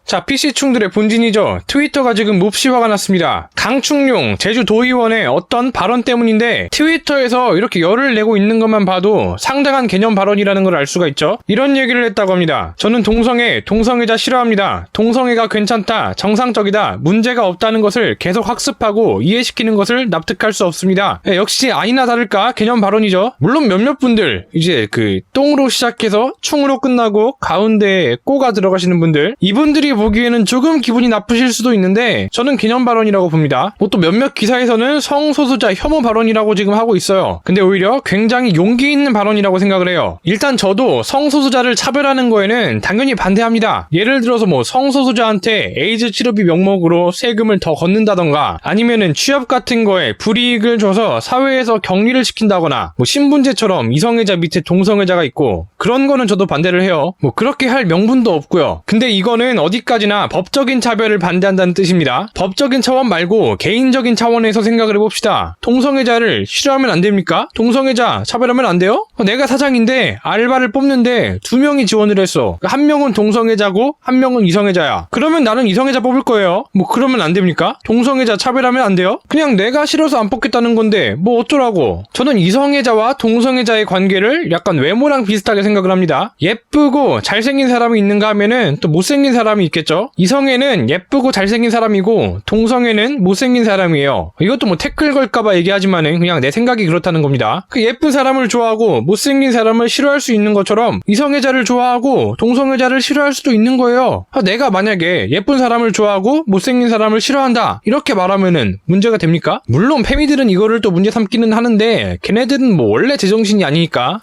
자, PC충들의 본진이죠. 트위터가 지금 몹시화가 났습니다. 강충룡 제주도의원의 어떤 발언 때문인데 트위터에서 이렇게 열을 내고 있는 것만 봐도 상당한 개념 발언이라는 걸 알 수가 있죠. 이런 얘기를 했다고 합니다. 저는 동성애자 싫어합니다. 동성애가 괜찮다, 정상적이다, 문제가 없다는 것을 계속 학습하고 이해시키는 것을 납득할 수 없습니다. 역시 아니나 다를까 개념 발언이죠. 물론 몇몇 분들 이제 똥으로 시작해서 충으로 끝나고 가운데에 꼬가 들어가시는 분들, 이분들이 보기에는 조금 기분이 나쁘실 수도 있는데 저는 개념 발언이라고 봅니다. 뭐 또 몇몇 기사에서는 성소수자 혐오 발언이라고 지금 하고 있어요. 근데 오히려 굉장히 용기 있는 발언이라고 생각을 해요. 일단 저도 성소수자를 차별하는 거에는 당연히 반대합니다. 예를 들어서 뭐 성소수자한테 에이즈 치료비 명목으로 세금을 더 걷는다던가, 아니면은 취업 같은 거에 불이익을 줘서 사회에서 격리를 시킨다거나, 뭐 신분제처럼 이성애자 밑에 동성애자가 있고, 그런 거는 저도 반대를 해요. 뭐 그렇게 할 명분도 없고요. 근데 이거는 어디까지나 법적인 차별을 반대한다는 뜻입니다. 법적인 차원 말고 개인적인 차원에서 생각을 해봅시다. 동성애자를 싫어하면 안 됩니까? 동성애자 차별하면 안 돼요? 내가 사장인데 알바를 뽑는데 2명이 지원을 했어. 한 명은 동성애자고 한 명은 이성애자야. 그러면 나는 이성애자 뽑을 거예요. 뭐 그러면 안 됩니까? 동성애자 차별하면 안 돼요? 그냥 내가 싫어서 안 뽑겠다는 건데 뭐 어쩌라고. 저는 이성애자와 동성애자의 관계를 약간 외모랑 비슷하게 생각을 합니다. 예쁘고 잘생긴 사람이 있는가 하면은 또 못생긴 사람이 있겠죠. 이성애는 예쁘고 잘생긴 사람이고 동성애는 못생긴 사람이에요. 이것도 뭐 태클 걸까봐 얘기하지만은 그냥 내 생각이 그렇다는 겁니다. 그 예쁜 사람을 좋아하고 못생긴 사람을 싫어할 수 있는 것처럼 이성애자를 좋아하고 동성애자를 싫어할 수도 있는 거예요. 내가 만약에 예쁜 사람을 좋아하고 못생긴 사람을 싫어한다 이렇게 말하면은 문제가 됩니까? 물론 페미들은 이거를 또 문제 삼기는 하는데 걔네들은 뭐 원래 제정신이 아니니까.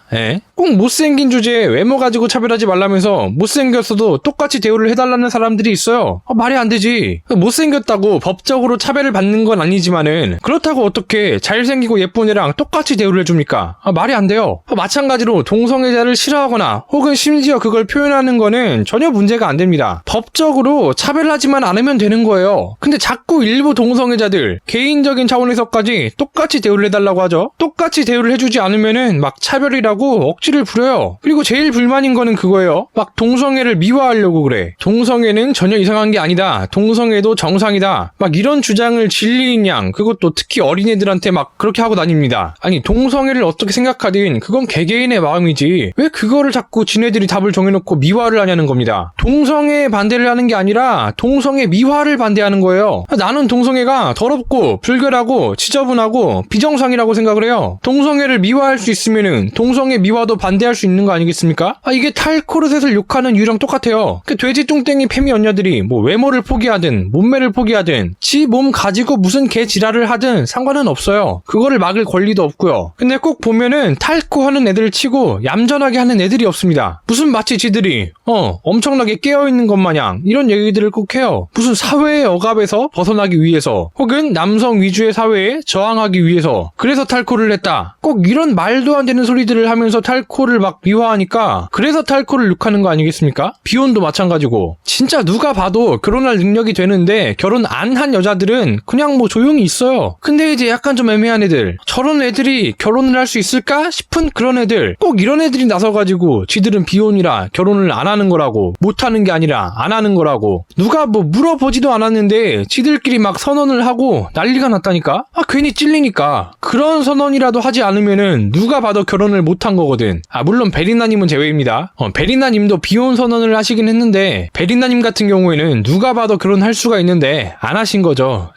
꼭 못생긴 주제에 외모 가지고 차별하지 말라면서 못생겼어도 똑같이 대우를 해달라는 사람들이 있어요. 말이 안 되지. 못생겼다고 법적으로 차별을 받는 건 아니지만은 그렇다고 어떻게 잘생기고 예쁜 애랑 똑같이 대우를 해줍니까? 말이 안 돼요. 마찬가지로 동성애자를 싫어하거나 혹은 심지어 그걸 표현하는 거는 전혀 문제가 안 됩니다. 법적으로 차별하지만 않으면 되는 거예요. 근데 자꾸 일부 동성애자들 개인적인 차원에서까지 똑같이 대우를 해달라고 하죠. 똑같이 대우를 해주지 않으면은 막 차별이라고 억지를 부려요. 그리고 제일 불만인 거는 그거예요. 막 동성애를 미화하려고 그래. 동성애는 전혀 이상한 게 아니다. 동성애도 정상이다. 막 이런 주장을 진리인 양, 그것도 특히 어린애들한테 막 그렇게 하고 다닙니다. 아니 동성애를 어떻게 생각하든 그건 개개인의 마음이지 왜 그거를 자꾸 지네들이 답을 정해놓고 미화를 하냐는 겁니다. 동성애 반대를 하는 게 아니라 동성애 미화를 반대하는 거예요. 나는 동성애가 더럽고 불결하고 지저분하고 비정상이라고 생각을 해요. 동성애를 미화할 수 있으면은 동성애 미화도 반대할 수 있는 거 아니겠습니까? 이게 탈코르셋을 욕하는 이유랑 똑같아요. 그 돼지 뚱땡이 페미 언녀들이 뭐 외모를 포기하든 몸매를 포기하든 지 몸 가지고 무슨 개 지랄을 하든 상관은 없어요. 그거를 막을 권리도 없고요. 근데 꼭 보면은 탈코 하는 애들 치고 얌전하게 하는 애들이 없습니다. 무슨 마치 지들이 엄청나게 깨어있는 것 마냥 이런 얘기들을 꼭 해요. 무슨 사회의 억압에서 벗어나기 위해서 혹은 남성 위주의 사회에 저항하기 위해서 그래서 탈코를 했다. 꼭 이런 말도 안 되는 소리들을 하면서 탈코를 막 미화하니까 그래서 탈코를 욕하는 거 아니겠습니까? 비혼도 마찬가지고. 진짜 누가 봐도 결혼할 능력이 되는데 결혼 안 한 여자들은 그냥 뭐 조용히 있어요. 근데 이제 약간 좀 애매한 애들, 저런 애들이 결혼을 할 수 있을까 싶은 그런 애들, 꼭 이런 애들이 나서가지고 지들은 비혼이라 결혼을 안 하는 거라고, 못 하는 게 아니라 안 하는 거라고, 누가 뭐 물어보지도 않았는데 지들끼리 막 선언을 하고 난리가 났다니까? 괜히 찔리니까. 그런 선언이라도 하지 않으면은 누가 봐도 결혼을 못 한 거거든. 물론 베리나님은 제외입니다. 베리나님도 비혼 선언을 하시긴 했는데 베리나님 같은 경우에는 누가 봐도 결혼할 수가 있는데 안 하신 거죠.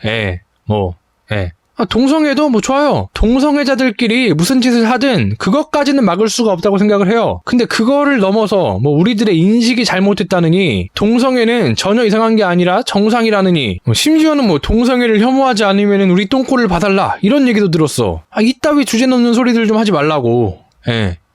동성애도 뭐 좋아요. 동성애자들끼리 무슨 짓을 하든 그것까지는 막을 수가 없다고 생각을 해요. 근데 그거를 넘어서 뭐 우리들의 인식이 잘못됐다느니, 동성애는 전혀 이상한 게 아니라 정상이라느니, 심지어는 뭐 동성애를 혐오하지 않으면 우리 똥꼬를 봐달라 이런 얘기도 들었어. 이따위 주제 넘는 소리들 좀 하지 말라고.